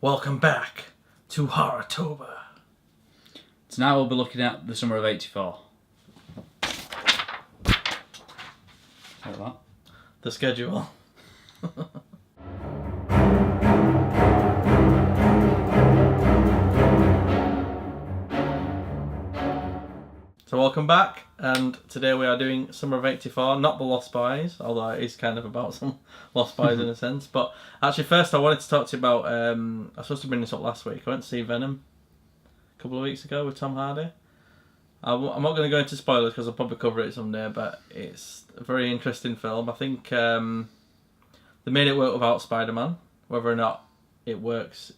Welcome back to Horrortober. Tonight we'll be looking at the summer of '84. Like that. The schedule. So welcome back, and today we are doing Summer of '84, not The Lost Boys, although it is kind of about some Lost Boys in a sense. But actually first I wanted to talk to you about, I was supposed to bring this up last week. I went to see Venom a couple of weeks ago with Tom Hardy. I'm not going to go into spoilers because I'll probably cover it someday, but it's a very interesting film. I think they made it work without Spider-Man. Whether or not it works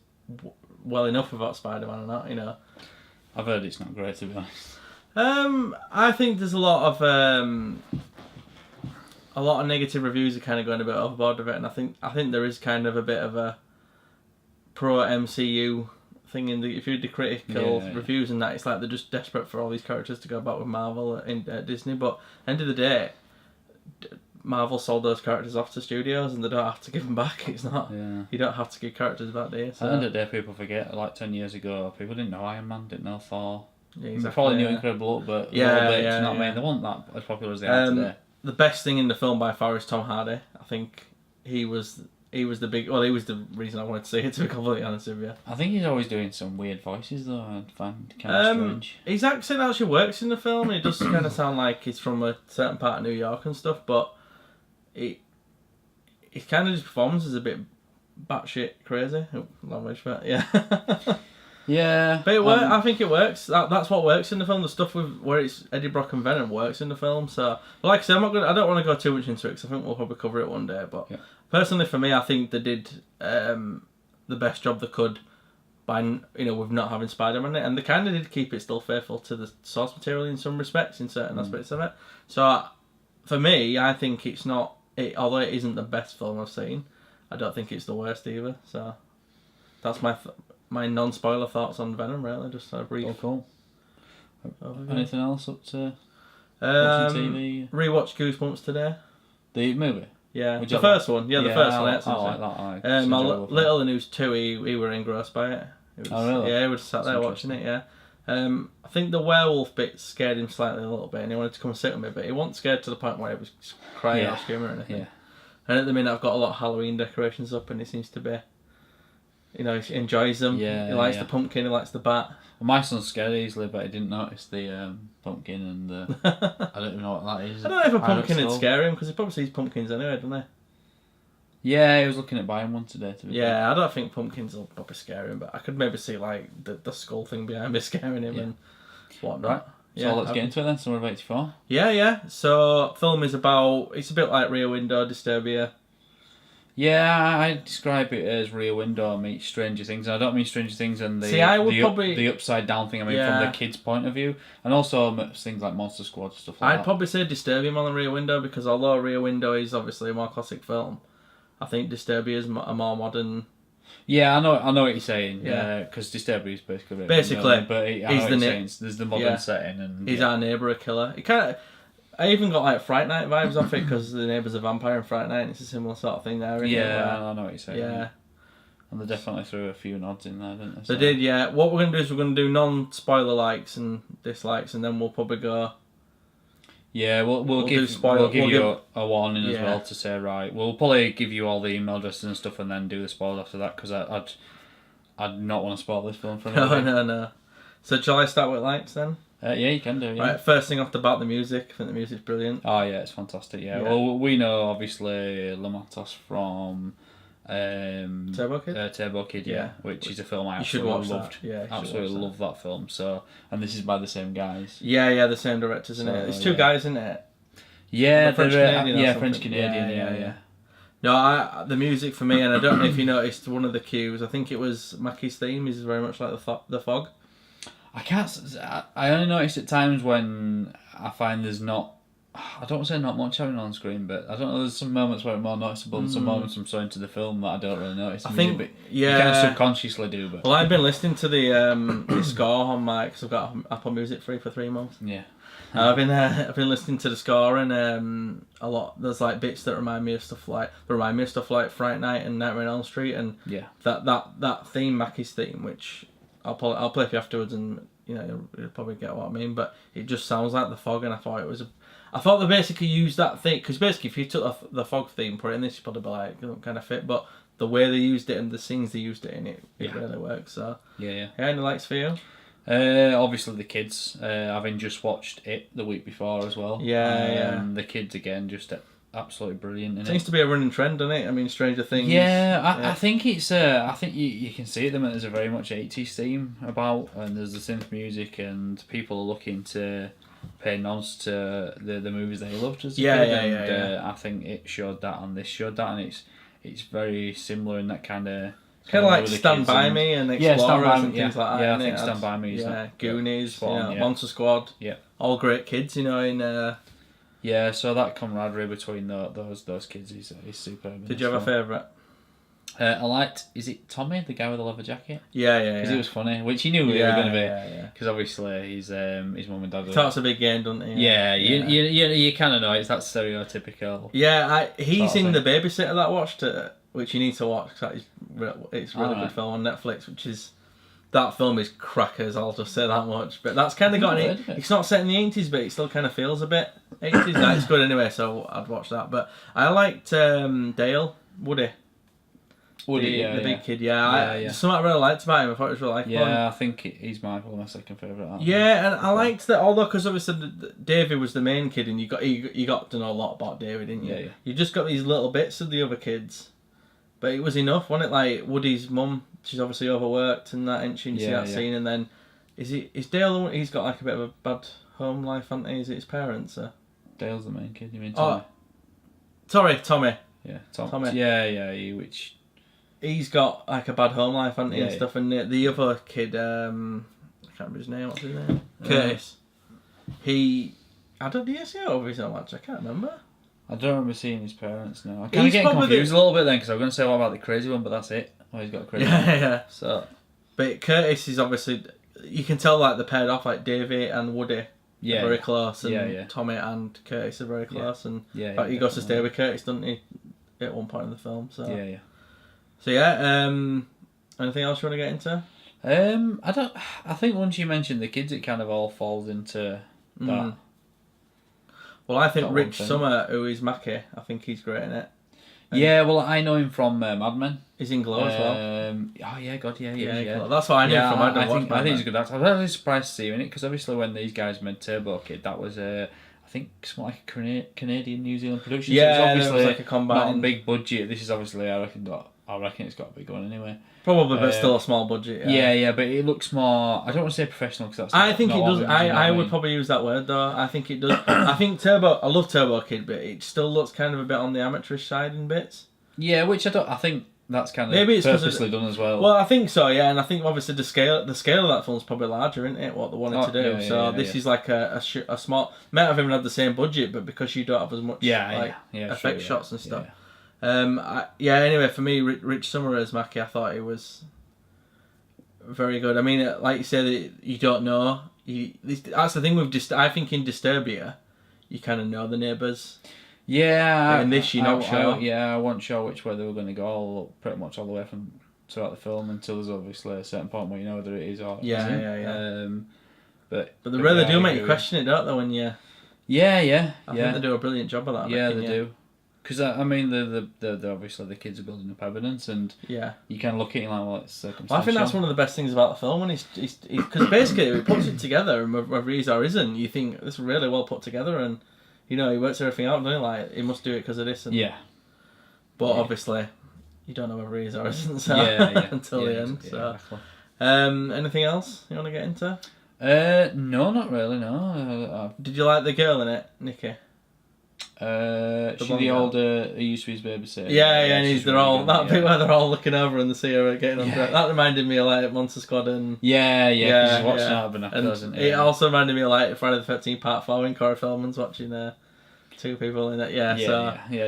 well enough without Spider-Man or not, you know. I've heard it's not great, to be honest. I think there's a lot of negative reviews are kind of going a bit overboard with it, and I think there is kind of a bit of a pro MCU thing in if you read the critical reviews and that, it's like they're just desperate for all these characters to go back with Marvel at Disney. But end of the day, Marvel sold those characters off to studios, and they don't have to give them back. It's not. Yeah. You don't have to give characters back, do you? So. At the end of the day, people forget. Like 10 years ago, people didn't know Iron Man, didn't know Thor. Yeah, exactly, they probably knew Incredible Hulk, but do you know what I mean? They weren't that as popular as they are today. The best thing in the film by far is Tom Hardy. I think he was the reason I wanted to see it, to be completely honest with you. I think he's always doing some weird voices though. I find kind of strange. His accent actually works in the film. It does kind of sound like he's from a certain part of New York and stuff, but it kind of just performs as a bit batshit crazy. Language, but yeah. Yeah, but I think it works. That's what works in the film. The stuff where it's Eddie Brock and Venom works in the film. So, but like I said, I don't want to go too much into it because I think we'll probably cover it one day. But personally, for me, I think they did the best job they could by with not having Spider-Man in it, and they kind of did keep it still faithful to the source material in some respects in certain aspects of it. So, for me, I think it's not. Although it isn't the best film I've seen, I don't think it's the worst either. So, that's my non-spoiler thoughts on Venom, really. Just a brief. Oh, cool. Anything else up to watching TV? Rewatched Goosebumps today. The movie? Yeah. The first one. Yeah, the first one. I like that. My little one who's 2, he were engrossed by it. Really? Yeah, he was sat there watching it, yeah. I think the werewolf bit scared him slightly a little bit, and he wanted to come and sit with me, but he wasn't scared to the point where he was crying or screaming or anything. Yeah. And at the minute I've got a lot of Halloween decorations up, and he seems to be... he enjoys them. Yeah, he likes the pumpkin, he likes the bat. Well, my son's scared easily, but he didn't notice the pumpkin and the... I don't even know what that is. I don't know if a pumpkin would scare him, because he probably sees pumpkins anyway, doesn't he? Yeah, he was looking at buying one today. I don't think pumpkins will probably scare him, but I could maybe see like the skull thing behind me scaring him and whatnot. Right. So let's get into it then, Summer of '84. Yeah. So, film is about... It's a bit like Rear Window, Disturbia. Yeah, I describe it as Rear Window meets Stranger Things. And I don't mean Stranger Things and the upside down thing. I mean from the kids' point of view, and also things like Monster Squad and stuff like that. I'd probably say Disturbia more than Rear Window, because although Rear Window is obviously a more classic film, I think Disturbia is a more modern. Yeah, I know what you're saying. Yeah, because Disturbia is basically but there's the modern setting, and he's our neighbour, a killer. He kind of. I even got like Fright Night vibes off it, because the neighbour's a vampire in Fright Night, and it's a similar sort of thing there. I know what you're saying. Yeah. And they definitely threw a few nods in there, didn't they? So. They did, yeah. What we're going to do is we're going to do non-spoiler likes and dislikes, and then we'll probably go... Yeah, we'll give you a warning as well to say, right, we'll probably give you all the email addresses and stuff and then do the spoilers after that, because I'd not want to spoil this film for anybody. No. So shall I start with likes then? Yeah, you can do. Yeah. Right, first thing off the bat, the music. I think the music's brilliant. Oh yeah, it's fantastic. Yeah. Well, we know obviously Lamatos from Turbo Kid. Turbo Kid, which is a film I absolutely loved. Yeah, absolutely love that film. So, and this is by the same guys. Yeah, the same directors, isn't it? It's two guys, isn't it? Yeah, French Canadian. French Canadian. Yeah. No, the music for me, and I don't know if you noticed one of the cues. I think it was Mackie's theme is very much like the fog. I only notice at times when I find there's not I don't want to say not much happening on screen, but I don't know. There's some moments where it's more noticeable, and some moments I'm so into the film that I don't really notice. I think, you kind of subconsciously do. But well, I've been listening to the score on my, because I've got Apple Music free for 3 months. Yeah. I've been listening to the score, and a lot. There's like bits that remind me of stuff like Fright Night and Nightmare on Elm Street, and that theme, Mackie's theme, which I'll play for you afterwards, and you'll probably get what I mean. But it just sounds like The Fog, and I thought they basically used that thing, because basically if you took the Fog theme, put it in this, you'd probably be like, it don't kind of fit. But the way they used it and the scenes they used it in, it really works. So any likes for you? Obviously the kids. Having just watched it the week before as well. The kids again, just absolutely brilliant. Seems to be a running trend, doesn't it? I mean, Stranger Things. I think it's. I think you can see them. There's a very much 80s theme about, and there's the synth music, and people are looking to pay nods to the movies they loved as a kid. I think it showed that, and this showed that, and it's very similar in that kind of like Stand By Me and Explorers and things like that. Yeah, I think Stand By Me is Goonies, Monster Squad. Yeah, all great kids, in. Yeah, so that camaraderie between those kids is superb. Did you have a favourite? I liked, is it Tommy, the guy with the leather jacket? Yeah. Because he was funny, which he knew we were going to be. Because obviously his mum and dad. He talks a big game, doesn't he? You kind of know it's that stereotypical. Yeah, he's in The Babysitter that I watched, which you need to watch. Cause it's a really good film on Netflix. That film is crackers. I'll just say that much. But that's kind of got it. It's not set in the 80s, but it still kind of feels a bit 80s. It's good anyway, so I'd watch that. But I liked Dale, Woody, the big kid. Something I really liked about him. I thought it was really likable. Yeah, I think he's my second favourite. Yeah, and I liked that. Although, because obviously David was the main kid, and you got to know a lot about David, didn't you? Yeah. You just got these little bits of the other kids, but it was enough, wasn't it? Like Woody's mum, she's obviously overworked, and that, and you see that scene, and then is Dale the one? He's got like a bit of a bad home life, hasn't he? Is it his parents? Dale's the main kid. You mean Tommy? Sorry, Tommy. Yeah, Tommy. Yeah. He's got like a bad home life, hasn't he, and stuff, and the other kid, I can't remember his name. What's his name? Curtis. I don't know over his own much. I can't remember. I don't remember seeing his parents now. I kind of get confused a little bit then, because I was going to say what about the crazy one, but that's it. Oh, he's got a crazy one. Yeah. So, but Curtis is obviously, you can tell like they're paired off, like Davey and Woody. are very close, and Tommy and Curtis are very close, and he goes to stay with Curtis, doesn't he, at one point in the film? So anything else you want to get into? I think once you mention the kids, it kind of all falls into that. Well, I think Rich Sommer, who is Mackie, I think he's great in it. Well, I know him from Mad Men. He's in Glow as well. Oh yeah, God, yeah. That's what I knew from Mad Men. I think he's a good actor. I was really surprised to see him in it, because obviously when these guys made Turbo Kid, that was I think something like a Canadian New Zealand production. Yeah, so it was like a combined. Not a big budget. This is obviously I reckon it's got a big one anyway. Probably, but still a small budget. Yeah, but it looks more. I don't want to say professional, because that's. I think it does. I would probably use that word though. I think it does. I think Turbo. I love Turbo Kid, but it still looks kind of a bit on the amateurish side in bits. Yeah, which I don't. I think that's kind of maybe it's purposely done as well. Well, I think so. Yeah, and I think obviously the scale of that film is probably larger, isn't it? What they wanted to do. This is like a small. Might have even had the same budget, but because you don't have as much effect shots and stuff. Anyway, for me, Rich Sommer as Mackie, I thought he was very good. I mean, like you said, you don't know. That's the thing with I think in Disturbia, you kind of know the neighbours. Yeah, in this you're not sure. I wasn't sure which way they were going to go. Pretty much all the way from throughout the film, until there's obviously a certain point where you know whether it is or isn't. But they really do make you question it, don't they? When you I think they do a brilliant job of that. Yeah, they do. Because I mean, the obviously the kids are building up evidence, and you can look at it like, well, it's circumstantial. Well, I think that's one of the best things about the film, when he's because basically he puts it together, and whether he is or isn't, you think this is really well put together, and he works everything out, doesn't he? Like, he must do it because of this, and but obviously you don't know whether he is or isn't, so until the end. So exactly. Anything else you want to get into? No, not really. No. Did you like the girl in it, Nikki? She's the older who used to be his babysitter. And they're all that bit where they're all looking over and they see her getting on. That reminded me of like Monster Squad and she's watching out of binoculars, isn't it? It also reminded me of like Friday the 13th Part 4 when Corey Feldman's watching two people in it. Yeah,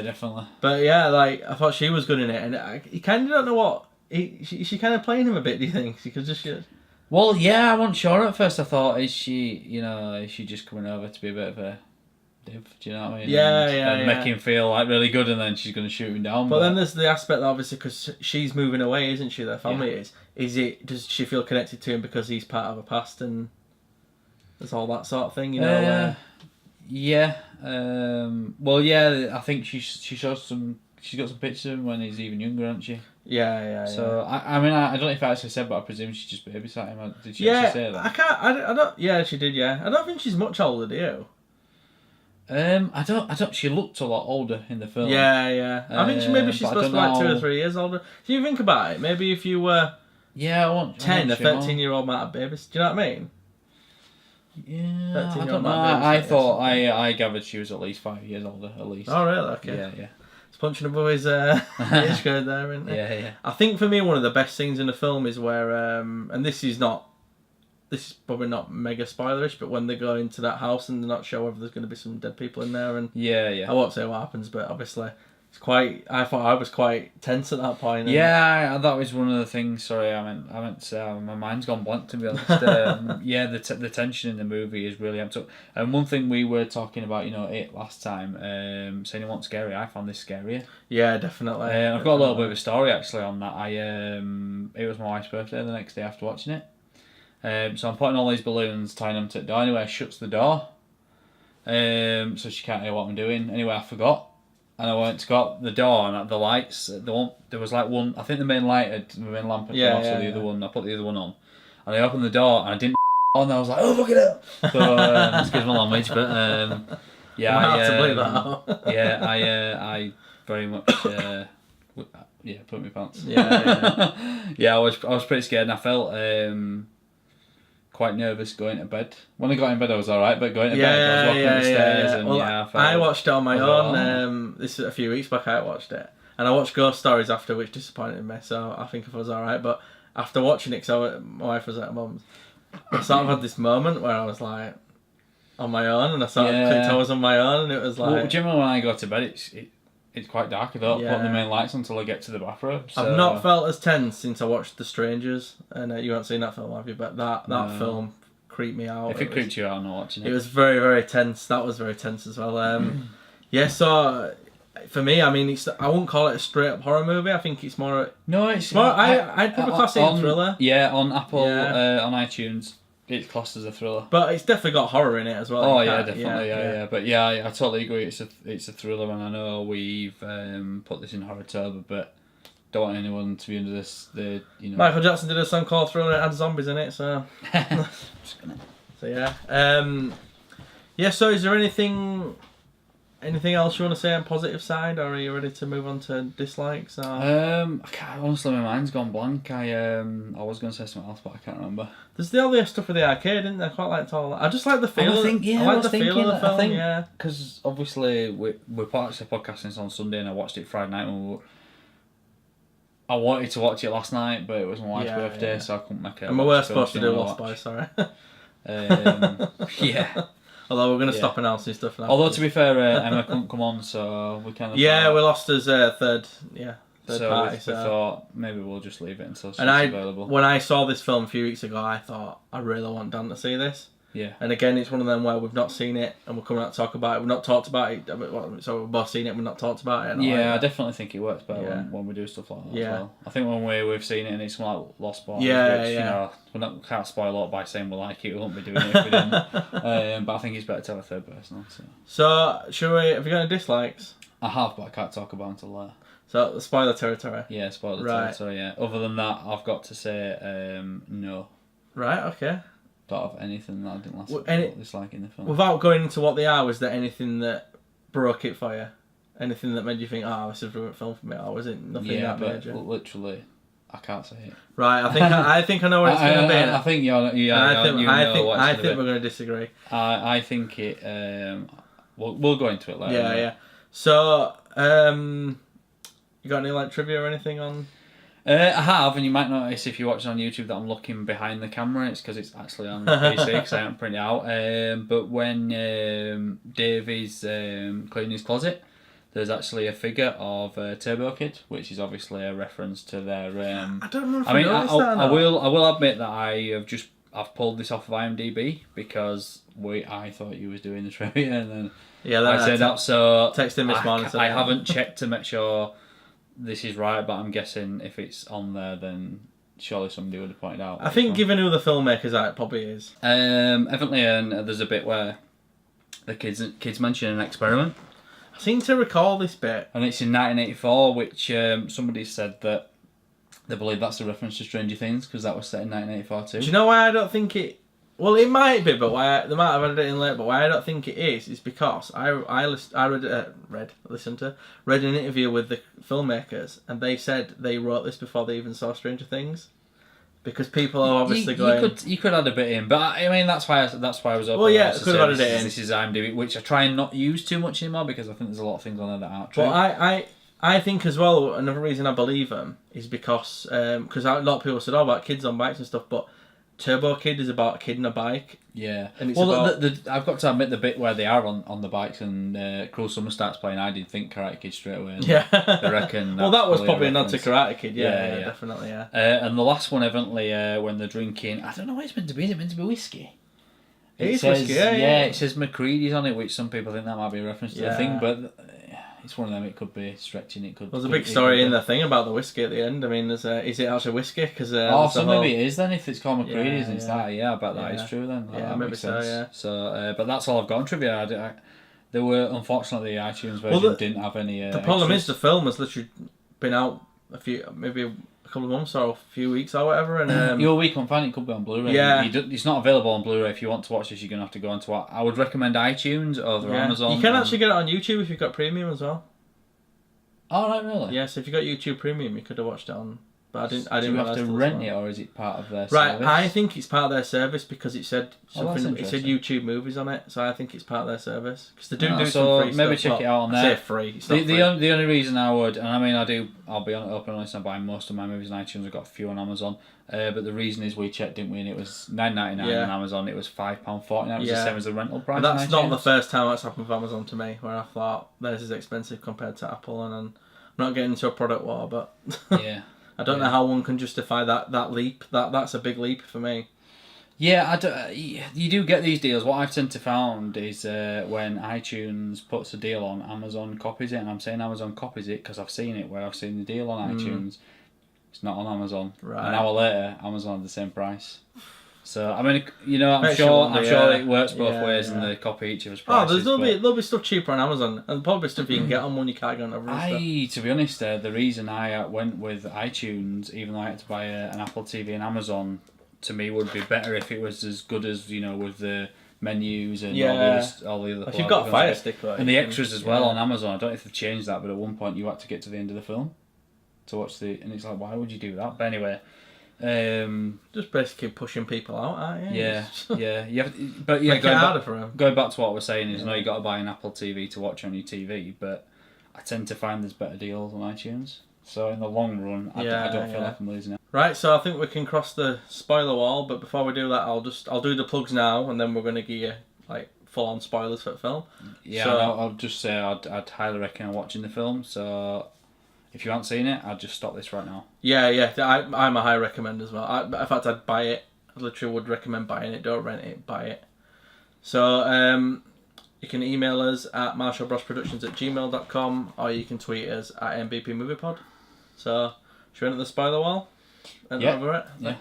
definitely. But yeah, like I thought she was good in it, and you kind of don't know what she kind of playing him a bit. Do you think she could just? Well, yeah, I wasn't sure at first. I thought, is she just coming over to be a bit of a div? Do you know what I mean? And make him feel like really good, and then she's going to shoot him down. But then there's the aspect that obviously because she's moving away, isn't she? Their family is. Does she feel connected to him because he's part of her past and there's all that sort of thing? You know. Yeah. Well, yeah. I think she shows some. She's got some pictures of him when he's even younger, hasn't she? Yeah. So I mean, I don't know if I actually said, but I presume she just babysat him. Did she actually say that? I don't. Yeah, she did. Yeah, I don't think she's much older, do you? I don't. She looked a lot older in the film. Yeah. I think she's supposed to be like 2 or 3 years older. If you think about it, maybe if you were 10, a 13-year-old might have babies. Do you know what I mean? Yeah, I don't know. I thought I gathered she was at least 5 years older, at least. Oh really? Okay. Yeah. It's punching above his age grade there, isn't it? Yeah. I think for me one of the best scenes in the film is where and this is probably not mega spoilerish, but when they go into that house and they're not sure whether there's going to be some dead people in there, and I won't say what happens, but obviously I thought I was quite tense at that point. Yeah, that was one of the things. Sorry, I meant to say my mind's gone blank, to be honest. The tension in the movie is really amped up. And one thing we were talking about, it last time, saying it wasn't scary. I found this scarier. Yeah, definitely. I've got a little bit of a story actually on that. It was my wife's birthday the next day after watching it. So I'm putting all these balloons, tying them to the door. Anyway, I shuts the door, so she can't hear what I'm doing. Anyway, I forgot. And I went to go out the door and the lights. There was like one. I think the main lamp had come off, so the other one. I put the other one on, and I opened the door and I didn't on. And I was like, "Oh, fuck it up!" So excuse my language, but I have to believe that out. I very much put my pants. I was pretty scared, and I felt quite nervous going to bed. When I got in bed, I was alright, but going to bed, I was walking up the stairs, and I watched it on my own. This is a few weeks back. I watched it, and I watched Ghost Stories after, which disappointed me. So I think I was alright, but after watching it, because my wife was at mum's, I sort of had this moment where I was like on my own, and I sort of clicked I was on my own, and it was like. Well, do you remember when I go to bed? It's quite dark. I don't put the main lights on until I get to the bathroom. So. I've not felt as tense since I watched The Strangers, and you haven't seen that film, have you? But that film creeped me out. If it creeped you out, I'm not watching it. It was very, very tense. That was very tense as well. So for me, I mean, I wouldn't call it a straight up horror movie. I think it's more. No, it's more. I'd probably class it as thriller. Yeah, on Apple, on iTunes. It's classed as a thriller, but it's definitely got horror in it as well. Oh yeah, definitely, yeah. But I totally agree. It's a thriller, and I know we've put this in Horrortober, but don't want anyone to be under this. Michael Jackson did a song called Thriller and it had zombies in it, so. So yeah. So is there anything else you want to say on positive side, or are you ready to move on to dislikes? Or? Honestly, my mind's gone blank. I was going to say something else, but I can't remember. There's all the stuff with the arcade, isn't there? I quite liked all that. I just like the feel. I like the feel of the film. Because obviously we're actually podcasting this on Sunday, and I watched it Friday night. I wanted to watch it last night, but it was my wife's birthday, so I couldn't make it. And we were supposed to do Lost Boys, sorry. Yeah. Although we're going to stop announcing stuff now. Although to be fair, Emma couldn't come on, so we kind of. Yeah, we lost his third party. We thought maybe we'll just leave it until she's available. When I saw this film a few weeks ago, I thought I really want Dan to see this. Yeah. And again, it's one of them where we've not seen it, and we're coming out to talk about it. We've not talked about it, so we've both seen it, and we've not talked about it. I definitely think it works better when we do stuff like that as well. I think when we've seen it and it's like Lost Boys, which, we can't spoil a lot by saying we like it. We won't be doing it if we didn't. But I think it's better to have a third person. So have you got any dislikes? I have, but I can't talk about it until later. So spoiler territory. Yeah, spoiler territory. Yeah. Other than that, I've got to say no. Right. Okay. Don't have anything that I didn't dislike in the film. Without going into what they are, was there anything that broke it for you? Anything that made you think, this is a brilliant film for me, or was it nothing that major? Literally, I can't say it. Right, I think I know what it's going to be. I think I think we're going to disagree. I think it. We'll go into it later. Yeah. So, you got any trivia or anything on? I have, and you might notice if you're watching on YouTube that I'm looking behind the camera. It's because it's actually on PC because I haven't printed it out. But when Dave is cleaning his closet, there's actually a figure of Turbo Kid, which is obviously a reference to their. I don't know if I noticed that. I will admit that I've pulled this off of IMDb because I thought you was doing the trivia, and then I said that. So texted him this morning. I haven't checked to make sure this is right, but I'm guessing if it's on there, then surely somebody would have pointed out. I think, given who the filmmakers are, it probably is. Evidently, and there's a bit where the kids mention an experiment. I seem to recall this bit. And it's in 1984, which somebody said that they believe that's a reference to Stranger Things, because that was set in 1984 too. Do you know why I don't think it... Well, it might be, but they might have added it in late, but why I don't think it is because I read an interview with the filmmakers, and they said they wrote this before they even saw Stranger Things. Because people are obviously going... You could add a bit in, but I mean, that's why I was open. Well, yeah, could have added it in. This is IMDb, which I try and not use too much anymore, because I think there's a lot of things on there that aren't true. Well, I think as well, another reason I believe them is because a lot of people said, about kids on bikes and stuff, but Turbo Kid is about a kid on a bike. Yeah. And it's I've got to admit, the bit where they are on the bikes and Cruel Summer starts playing, I did think Karate Kid straight away. Yeah. I reckon well, that was probably a nod to Karate Kid. Yeah, definitely, yeah. And the last one, evidently, when they're drinking, I don't know what it's meant to be. Is it meant to be whiskey? It says whiskey, yeah. It says McCready's on it, which some people think that might be a reference to the thing, but... It's one of them. It could be stretching. It could. There's a big story in the thing about the whiskey at the end. I mean, is it actually whiskey? Because so maybe it is then. If it's called McCready's and it's that, I bet that is true then. Yeah, maybe so. Yeah. So, but that's all I've got on trivia. There were, unfortunately, the iTunes version didn't have any. The problem is the film has literally been out maybe a couple of months or a few weeks or whatever, and your week on find it could be on Blu-ray. Yeah, it's not available on Blu-ray. If you want to watch this, you're gonna have to go onto what I would recommend iTunes over Amazon. You can actually get it on YouTube if you've got Premium as well. Oh, right, really? Yes, if you got YouTube Premium, you could have watched it on. But I didn't. Do you have to rent it, or is it part of their service? Right, I think it's part of their service because it said something. It said YouTube movies on it, so I think it's part of their service because they do some free stuff. Maybe check it out on there. I say free. It's not free. The only reason I would, and I mean I'll be open and honest, I buy most of my movies on iTunes. I've got a few on Amazon, but the reason is we checked, didn't we? And it was $9.99 on Amazon. It was £5.49. It was the same as the rental price. And that's not the first time that's happened with Amazon to me, where I thought theirs is expensive compared to Apple, and I'm not getting into a product war, but yeah. I don't know how one can justify that leap. That's a big leap for me. Yeah, you do get these deals. What I've tend to found is when iTunes puts a deal on, Amazon copies it, and I'm saying Amazon copies it because I've seen it where I've seen the deal on iTunes. It's not on Amazon. Right. An hour later, Amazon had the same price. So I mean, I'm sure it works both ways, and they copy each other's prices. There'll be stuff cheaper on Amazon, and probably stuff you can get on one you can't get on other stuff. To be honest, the reason I went with iTunes, even though I had to buy an Apple TV and Amazon, to me would be better if it was as good as with the menus and all the other. If you've got a Fire Stick, and the extras as well on Amazon. I don't know if they've changed that, but at one point you had to get to the end of the film to watch and it's like, why would you do that? But anyway. Just basically pushing people out, aren't you? Yeah. You have, but make it harder for them. Going back to what we're saying is, you got to buy an Apple TV to watch on your TV, but I tend to find there's better deals on iTunes. So in the long run, I don't feel like I'm losing it. Right, so I think we can cross the spoiler wall, but before we do that, I'll do the plugs now, and then we're going to give you full on spoilers for the film. Yeah, so, I'll just say I'd highly recommend watching the film. So. If you haven't seen it, I'd just stop this right now. Yeah, I'm a high recommend as well. In fact, I'd buy it. I literally would recommend buying it. Don't rent it, buy it. So, you can email us at marshallbrosproductions@gmail.com, or you can tweet us at MBP Moviepod. So, should we enter the spoiler wall? Over it? Yeah.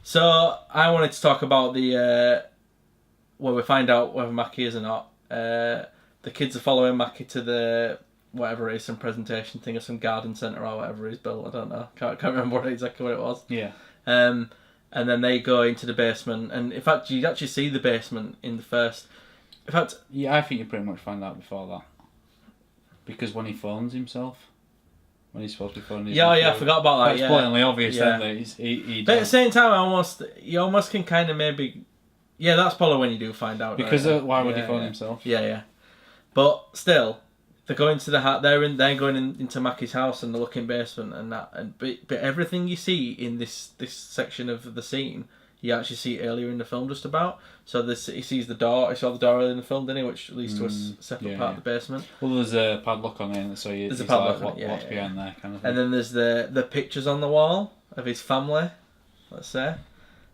So, I wanted to talk about where we find out whether Mackie is or not. The kids are following Mackie to the... whatever it is, some presentation thing or some garden centre or whatever he's built, I don't know. Can't remember exactly what it was. Yeah. And then they go into the basement, and in fact you actually see the basement in the first... In fact... Yeah, I think you pretty much find out before that. Because when he phones himself, when he's supposed to be phoning himself... Yeah, I forgot about that, It's blatantly obvious, then, that he but at the same time, you almost can kind of maybe... Yeah, that's probably when you do find out. Because why would he phone himself? Yeah. But still... they go into the they're going into Mackie's house and the looking basement and that, but everything you see in this section of the scene, you actually see earlier in the film just about. So he sees the door. He saw the door earlier in the film, didn't he? Which leads to a separate part of the basement. Well, there's a padlock on it, so there's a padlock. Like, what's behind there, kind of thing. And then there's the pictures on the wall of his family. Let's say.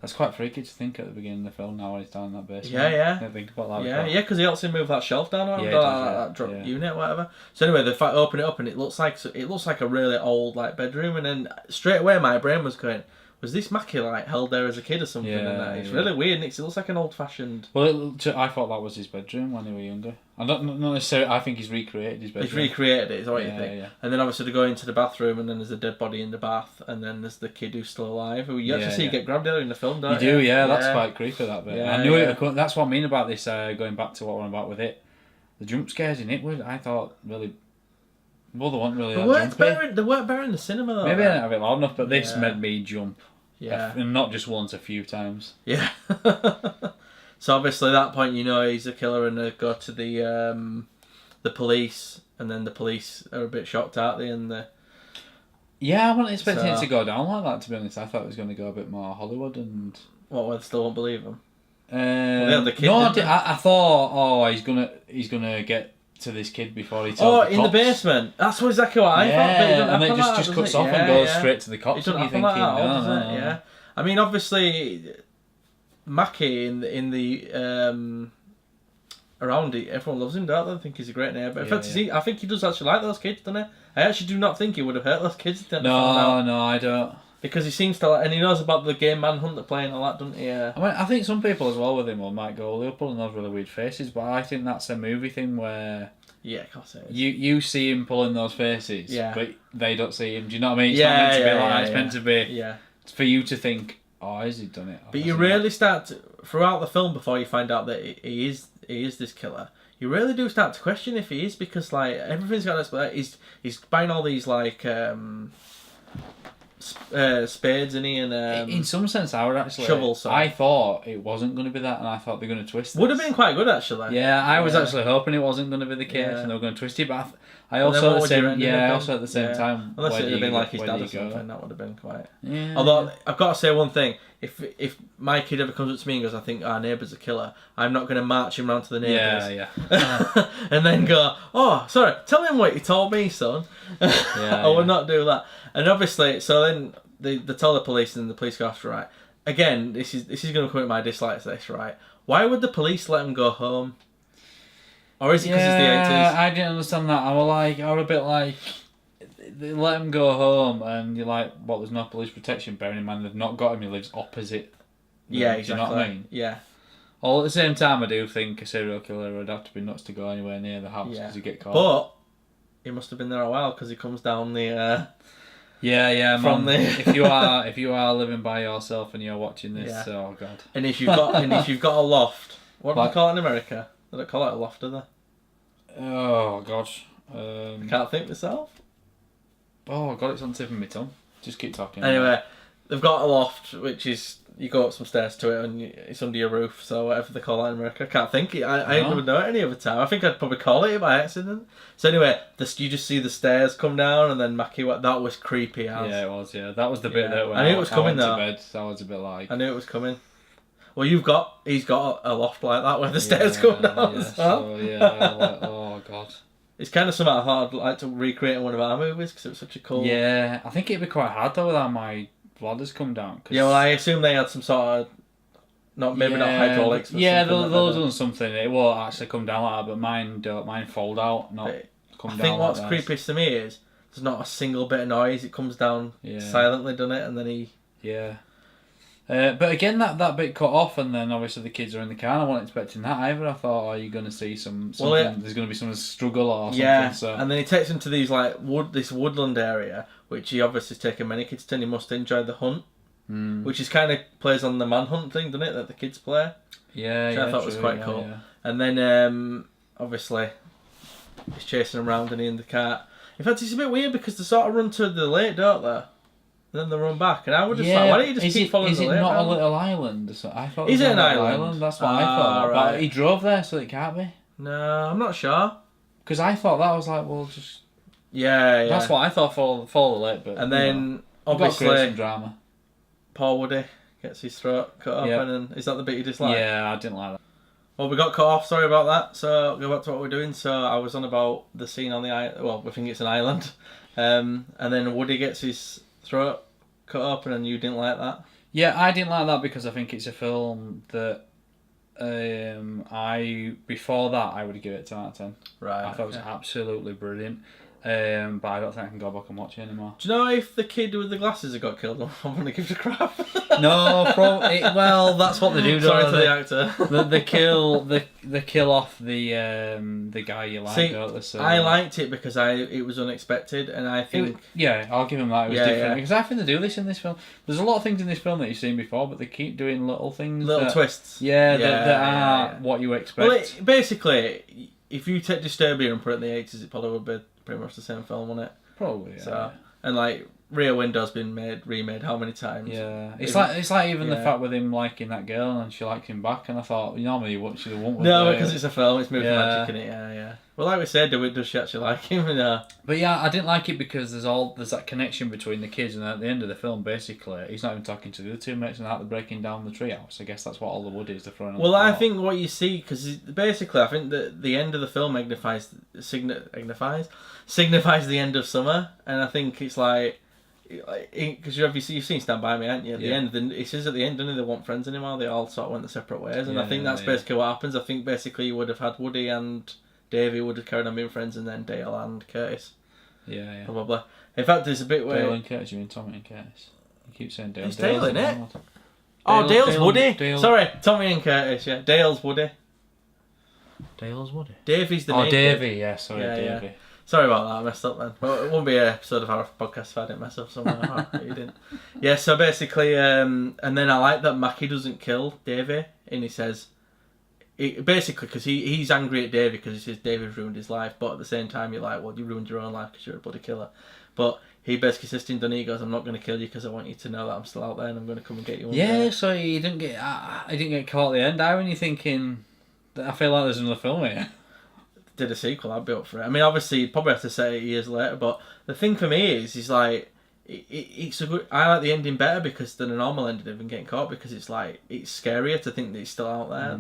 That's quite freaky to think at the beginning of the film. Now when he's down in that basement. Yeah. I didn't think about that. Yeah, because he helps him move that shelf down, that drop unit, or whatever. So anyway, they open it up and it looks like a really old like bedroom, and then straight away my brain was going, was this Mackie like held there as a kid or something? It's really weird. It looks like an old fashioned. Well, I thought that was his bedroom when he was younger. Not necessarily. I think he's recreated his bedroom. He's recreated it. Is what you think? Yeah. And then obviously they go into the bathroom, and then there's a dead body in the bath, and then there's the kid who's still alive, who you actually see get grabbed earlier in the film, don't you? You do, yeah. That's quite creepy. That bit. I knew it. That's what I mean about this. Going back to what we're about with it, the jump scares in it. I thought really. Well, they weren't really. They weren't better in the cinema though. Maybe I didn't have it loud enough, but this made me jump. Yeah. And not just once, a few times. Yeah. So obviously at that point you know he's a killer, and they go to the police, and then the police are a bit shocked, aren't they? And yeah, I wasn't expecting it to go down like that, to be honest. I thought it was going to go a bit more Hollywood and... What, where they still won't believe him? Well, they had the kid, I thought, he's gonna get to this kid before he tells the cops. The basement. That's exactly what I thought. But and then it just cuts off and goes straight to the cops. And you're thinking, yeah. I mean, obviously, Mackie in the around it, everyone loves him, don't they? I think he's a great neighbour. In fact, I think he does actually like those kids, doesn't he? I actually do not think he would have hurt those kids. No, I don't. Because he seems to, and he knows about the game Manhunt they're playing and all that, doesn't he? I mean, I think some people as well with him might go, they're pulling those really weird faces, but I think that's a movie thing where... Yeah, of course it is. You see him pulling those faces, but they don't see him. Do you know what I mean? It's not meant to be like that. It's meant to be... Yeah. For you to think, oh, has he done it? But you really start to, throughout the film, before you find out that he is this killer, you really do start to question if he is, because like everything's got this. He's buying all these like spades, and in some sense, I would actually shovels. I thought it wasn't going to be that, and I thought they're going to twist. Would have been quite good actually. Yeah, I was actually hoping it wasn't going to be the case, and they were going to twist it. But I also at the same time, unless it had been like his dad or something, that would have been quite. Yeah. Although I've got to say one thing: if my kid ever comes up to me and goes, "I think our neighbour's a killer," I'm not going to march him round to the neighbours. Yeah. And then go, "Oh, sorry, tell him what you told me, son." I would not do that. And obviously, so then they tell the police, and the police go after, right. Again, this is going to come with my dislikes. This, right? Why would the police let him go home? Or is it because it's the 80s? I didn't understand that. I was a bit like, they let him go home, and you're like, what? There's no police protection. Bearing in mind they've not got him. He lives opposite. Yeah, exactly. Do you know what I mean? Yeah. All at the same time, I do think a serial killer would have to be nuts to go anywhere near the house because he'd get caught. But he must have been there a while, because he comes down the. From if you are living by yourself and you're watching this, oh god. And if you've got a loft, what do they call it in America? They don't call it a loft, do they? Oh gosh. I can't think myself. Oh god, it's on the tip of my tongue. Just keep talking. Anyway, they've got a loft, which is you go up some stairs to it and it's under your roof. So whatever they call that in America, I can't think. I don't even know it any other time. I think I'd probably call it by accident. So anyway, you just see the stairs come down, and then Mackie. That was creepy as. Yeah, it was. Yeah, that was the bit that when I knew it was coming. To bed, that was a bit like. I knew it was coming. Well, he's got a loft like that where the stairs come down. Oh god. It's kind of something I thought I'd like to recreate in one of our movies, because it was such a cool... Yeah, I think it'd be quite hard though without my ladders come down. Yeah, well, I assume they had some sort of... not hydraulics, but they'll do something. It won't actually come down like that, but mine don't. Mine fold out, come down. I think what's like creepiest to me is there's not a single bit of noise. It comes down silently, doesn't it? And then he... Yeah. But again, that bit cut off, and then obviously the kids are in the car. And I wasn't expecting that either. I thought, are you going to see something? There's going to be some struggle or something. Yeah, so. And then he takes them to these this woodland area, which he obviously has taken many kids to, and he must enjoy the hunt, which is kind of plays on the manhunt thing, doesn't it? That the kids play. Yeah, which I thought was quite cool. Yeah. And then obviously he's chasing them around and he in the cart. In fact, it's a bit weird because they sort of run to the lake, don't they? Then they run back, and I would just like, why don't you just keep following the lake? Is it not around? A little island? So I thought. Is it an island? That's what I thought. Right. But he drove there, so it can't be. No, I'm not sure. Because I thought that was like, well, just yeah. That's what I thought for the late bit. And then obviously some drama. Poor Woody gets his throat cut off, and then is that the bit you dislike? Yeah, I didn't like that. Well, we got cut off. Sorry about that. So go back to what we're doing. So I was on about the scene on the island. Well, we think it's an island, and then Woody gets his throat cut up, and then you didn't like that. Yeah, I didn't like that because I think it's a film that before that I would give it 10 out of 10. Right. I thought it was absolutely brilliant. But I don't think I can go back and watch it anymore. Do you know if the kid with the glasses had got killed? I'm going to give it a crap. No, well, that's what they do. Sorry to the actor. They kill off the guy you like. Don't they? So, I liked it because it was unexpected, and I think I'll give him that. It was different because I think they do this in this film. There's a lot of things in this film that you've seen before, but they keep doing little things, twists. That are what you expect. Well, basically, if you take Disturbia and put it in the 80s, it probably would be pretty much the same film, wouldn't it? Probably, yeah. So, and like Rear Window's been remade how many times? Yeah, it's like even the fact with him liking that girl and she likes him back, and I thought normally you wouldn't. No, because it's a film, it's movie magic in it. Yeah. Well, like we said, does she actually like him? But yeah, I didn't like it because there's that connection between the kids, and at the end of the film, basically, he's not even talking to the other two mates, and they're breaking down the treehouse. I guess that's what all the wood is. They're throwing. Well, I think what you see, because basically, I think that the end of the film signifies the end of summer, and I think it's like. Because you've seen Stand By Me, haven't you? At the end, then it says at the end, don't they want friends anymore? They all sort of went their separate ways, and I think that's basically what happens. I think basically you would have had Woody and Davey would have carried on being friends, and then Dale and Curtis. Yeah. Probably. In fact, there's a bit where Dale and Curtis. You mean Tommy and Curtis? You keep saying Dale. It's Dale, isn't it? Dale's Woody. Sorry, Tommy and Curtis. Yeah, Dale's Woody. Dale's Woody. Davey's the name. Davey. Yeah, sorry, Davey. Yeah. Sorry about that, I messed up then. Well, it wouldn't be an episode of our podcast if I didn't mess up somewhere. You didn't. Yeah, so basically, and then I like that Mackie doesn't kill Davey, and he says, basically, because he's angry at Davey because he says Davey's ruined his life, but at the same time you're like, well, you ruined your own life because you're a bloody killer. But he basically says to him, he goes, I'm not going to kill you because I want you to know that I'm still out there and I'm going to come and get you. Yeah, so he didn't get caught at the end. When you're thinking, I feel like there's another film here. Did a sequel, I'd be up for it. I mean, obviously, you'd probably have to say it years later, but the thing for me is like, it's a good. I like the ending better because than a normal ending of him getting caught, because it's like it's scarier to think that he's still out there.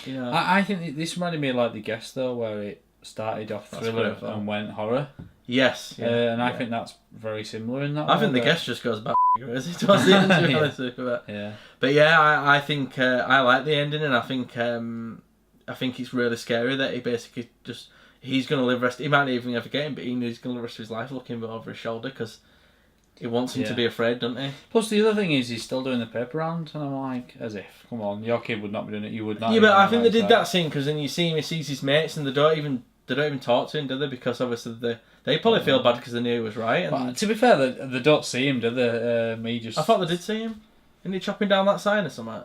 You know, I think this reminded me of like The Guest though, where it started off thriller and went horror. Yes, and I think that's very similar in that. I think The Guest just goes back as it was the end. Yeah, but yeah, I think I like the ending, and I think it's really scary that he basically he's going to live he might not even ever get him, but he knows he's going to live the rest of his life looking over his shoulder because he wants him to be afraid, doesn't he? Plus the other thing is he's still doing the paper round, and I'm like, as if, come on, your kid would not be doing it, you would not. Yeah, but I think they did that scene because then you see him, he sees his mates, and they don't even talk to him, do they? Because obviously they probably feel bad because they knew he was right. But to be fair, they don't see him, do they? I thought they did see him. Isn't he chopping down that sign or something?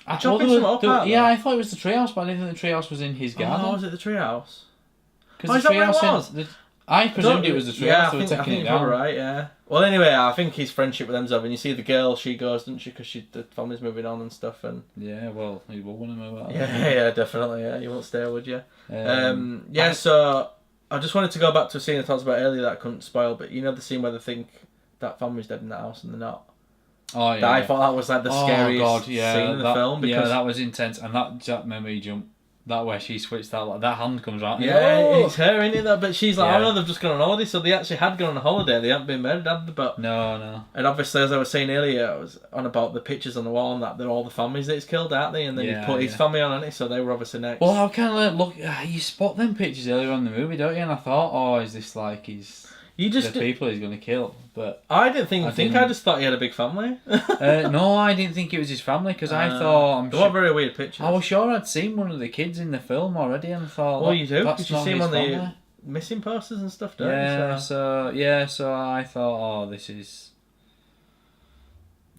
I thought it was the treehouse, but I didn't think the treehouse was in his garden. Oh, was it the treehouse? Because the treehouse I presumed it was the treehouse. Yeah, I think you're right. Yeah. Well, anyway, I think his friendship with them's over, and you see the girl. She goes, doesn't she? Because the family's moving on and stuff. And yeah, well, you will want to move on. Yeah, definitely. Yeah, you won't stay, would you? So I just wanted to go back to a scene I talked about earlier that I couldn't spoil, but you know the scene where they think that family's dead in the house and they're not. Oh yeah. I thought that was like the scariest scene in the film. Because that was intense, and that made me jump. That way she switched that hand comes out. Yeah, it's her, isn't it? But she's like, oh no, they've just gone on holiday, so they actually had gone on holiday. They hadn't been married, had they? But no. And obviously, as I was saying earlier, I was on about the pictures on the wall and that they're all the families that he's killed, aren't they? And then he put his family on it, so they were obviously next. Well, I kind of look. You spot them pictures earlier on in the movie, don't you? And I thought, oh, is this like the people he's going to kill? But I didn't think. I just thought he had a big family. No, I didn't think it was his family because I thought. They were very weird pictures. I was sure I'd seen one of the kids in the film already, and I thought. Well, you do because you see him on the missing posters and stuff, don't you? So I thought, oh, this is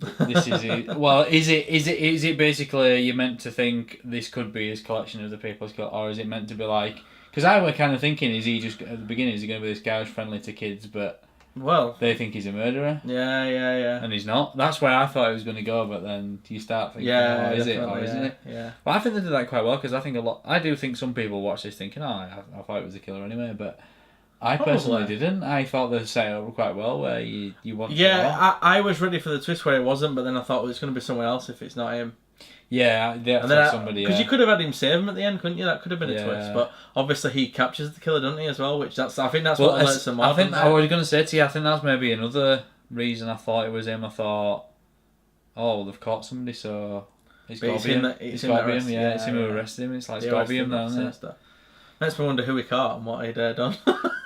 it. Well, is it basically you're meant to think this could be his collection of the people he's got, or is it meant to be like? Because I was kind of thinking, is he just at the beginning? Is he going to be this guy who's friendly to kids, but Well, they think he's a murderer. Yeah. And he's not. That's where I thought he was going to go, but then you start thinking, is it or isn't it? Yeah. But I think they did that quite well because I do think some people watch this thinking, I thought it was a killer anyway, but I personally didn't. I thought they set it up quite well where you want. Yeah, I was ready for the twist where it wasn't, but then I thought it's going to be someone else if it's not him. Yeah, somebody. Because you could have had him save him at the end, couldn't you? That could have been a twist. But obviously he captures the killer, doesn't he, as well? Which I think that's what alerts them off. I was going to say to you, I think that's maybe another reason I thought it was him. I thought, they've caught somebody, so it's got to be him. It's got to be him. Yeah, it's him who arrested him. It's like it's got to be him now, isn't it? Makes me wonder who he caught and what he'd done.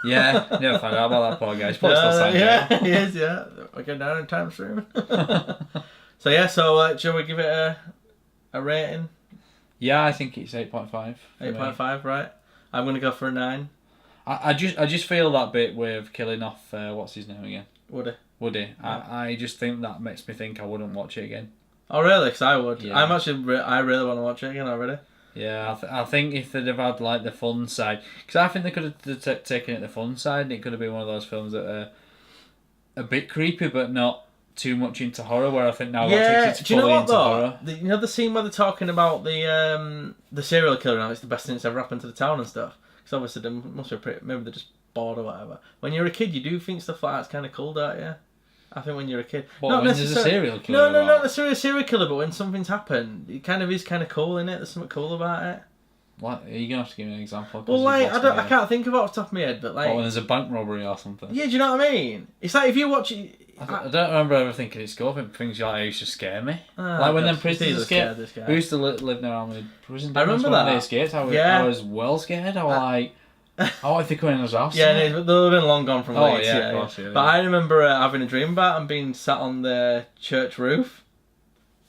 Yeah, never found out about that poor guy. He's probably still signed. Yeah, he is. Yeah, we're getting down in time soon. So shall we give it a rating? Yeah, I think it's 8.5. 8.5, right? I'm gonna go for a 9. I just feel that bit with killing off what's his name again? Woody. Yeah. I just think that makes me think I wouldn't watch it again. Oh really? Because I would. Yeah. I really want to watch it again already. Yeah, I think if they'd have had like the fun side, because I think they could have taken it the fun side, and it could have been one of those films that are a bit creepy but not too much into horror. Where I think now that takes it fully into horror. You know the scene where they're talking about the serial killer now, it's the best thing that's ever happened to the town and stuff. Because obviously they must be maybe they're just bored or whatever. When you're a kid, you do think stuff like that's kind of cool, don't you? I think when you're a kid, when there's a serial killer. No, not necessarily a serial killer, but when something's happened, it kind of is kind of cool, isn't it? There's something cool about it. What? Are you gonna have to give me an example? Well, like I can't think of it off the top of my head, but like when there's a bank robbery or something. Yeah, do you know what I mean? It's like if you watch it. I don't remember ever thinking it's cool. Things like used to scare me. Like when them prisoners escaped. We used to live near how many prisons. I remember that. When they escaped, I was well scared. I was like, if they come in his house. Yeah, they've been long gone from Leeds. Of course. But I remember having a dream about them being sat on the church roof.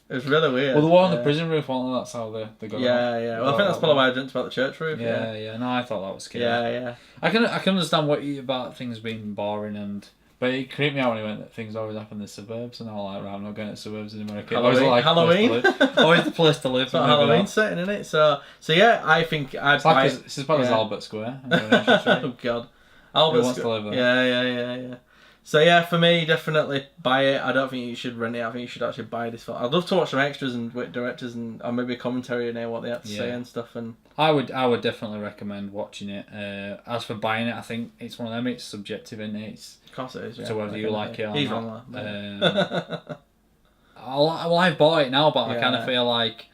It was really weird. Well, the one on the prison roof, that's how they got. Yeah. Well, I think that's probably why I dreamt about the church roof. Yeah. No, I thought that was scary. Yeah. I can understand about things being boring but it creeped me out when he went that things always happen in the suburbs, and I was like, right, I'm not going to the suburbs anymore. Halloween. Always the place to live. It's not Halloween setting, isn't it? So yeah, I think it's as bad as Albert Square. Oh God, Albert wants to live there. Yeah. So yeah, for me, definitely buy it. I don't think you should rent it. I think you should actually buy this film. I'd love to watch some extras and directors or maybe a commentary and what they have to say and stuff. And I would definitely recommend watching it. As for buying it, I think it's one of them. It's subjective, isn't it? Of course it is. Yeah. So whether you like it or He's not. I've bought it now, but I kind of feel like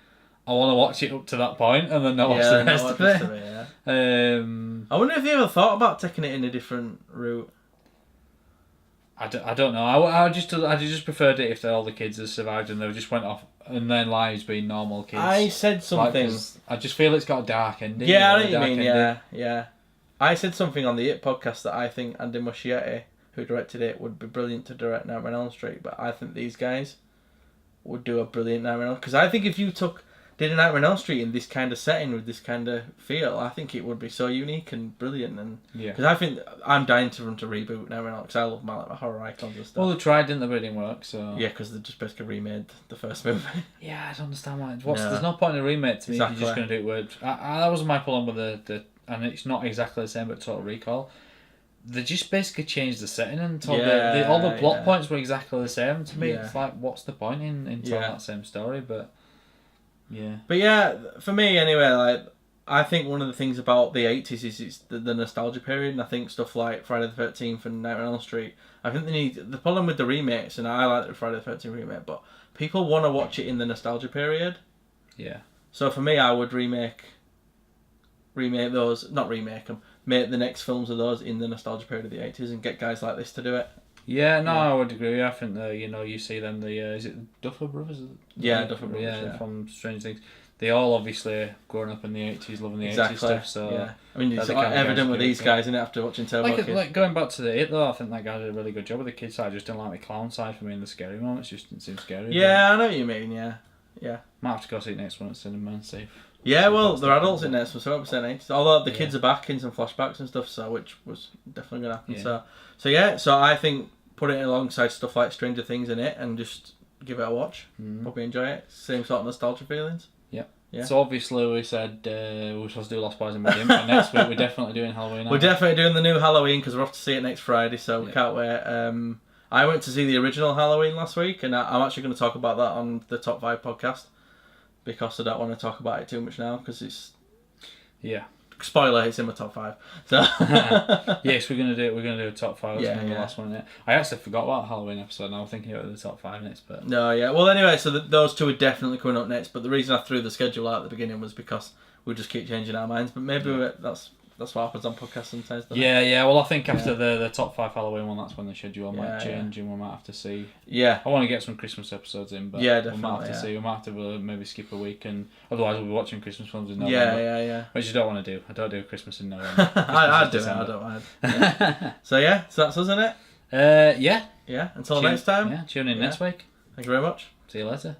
I want to watch it up to that point and then not watch the rest of it. I wonder if you ever thought about taking it in a different route. I don't know. I just preferred it if all the kids had survived and they just went off and their lives being normal kids. I said something. I just feel it's got a dark ending. Yeah, I know what you mean. Yeah. I said something on the It podcast that I think Andy Muschietti, who directed it, would be brilliant to direct Nightmare on Elm Street, but I think these guys would do a brilliant Nightmare on Elm Street. Because I think if you did a Nightmare on Elm Street in this kind of setting with this kind of feel, I think it would be so unique and brilliant. And because I think I'm dying for them to reboot Nightmare on Elm because I love my horror icons and stuff. Well, they tried, didn't they? But it didn't work. So yeah, because they just basically remade the first movie. Yeah, I don't understand why. There's no point in a remake to me if you're just going to do it weird. That was my problem with the and it's not exactly the same, but Total Recall. They just basically changed the setting and all the plot points were exactly the same to me. It's like, what's the point in telling that same story? But yeah, for me anyway, like I think one of the things about the 80s is it's the nostalgia period, and I think stuff like Friday the 13th and Nightmare on Elm Street, I think they need the problem with the remakes, and I like the Friday the 13th remake, but people want to watch it in the nostalgia period. Yeah. So for me, I would remake those, not remake them, make the next films of those in the nostalgia period of the 80s and get guys like this to do it. Yeah, I would agree. I think you see them, is it Duffer Brothers? Yeah, Duffer Brothers. Yeah, from Stranger Things. They all obviously grown up in the 80s, loving the 80s stuff. So I mean, it's evident with these guys, isn't it? After watching Turbo Kid. Like going back to the It though, I think that guy did a really good job with the kids side. I just didn't like the clown side for me, and the scary moments just didn't seem scary. Yeah, I know what you mean. Yeah. Might have to go see it next one at cinema and see. Yeah, well, they're adults in there, so 100%. Although the kids are back in some flashbacks and stuff, so which was definitely going to happen. Yeah. So I think put it alongside stuff like Stranger Things in it and just give it a watch. Probably enjoy it. Same sort of nostalgia feelings. Yeah. Yeah. So obviously we said we were supposed to do Lost Boys and we didn't, but next week we're definitely doing Halloween. We're definitely doing the new Halloween because we're off to see it next Friday, so we can't wait. I went to see the original Halloween last week, and I'm actually going to talk about that on the Top 5 podcast because I don't want to talk about it too much now because it's... Yeah. Spoiler, it's in my top 5. So yes, we're gonna do a top 5. That's the last one. Yeah. I actually forgot about the Halloween episode. And I was thinking about the top 5 next, but no, yeah. Well, anyway, so those two are definitely coming up next. But the reason I threw the schedule out at the beginning was because we just keep changing our minds. But maybe that's what happens on podcasts sometimes. Yeah. Well, I think after the top 5 Halloween one, that's when the schedule might change, and we might have to see. Yeah. I want to get some Christmas episodes in, but definitely, we might have to see. We might have to maybe skip a week, and otherwise we'll be watching Christmas films in November. Yeah. Which you don't want to do. I don't do Christmas in November. I do it. I don't mind. Yeah. So that's us, isn't it? Yeah. Yeah. Until next time. Yeah. Tune in next week. Thank you very much. See you later.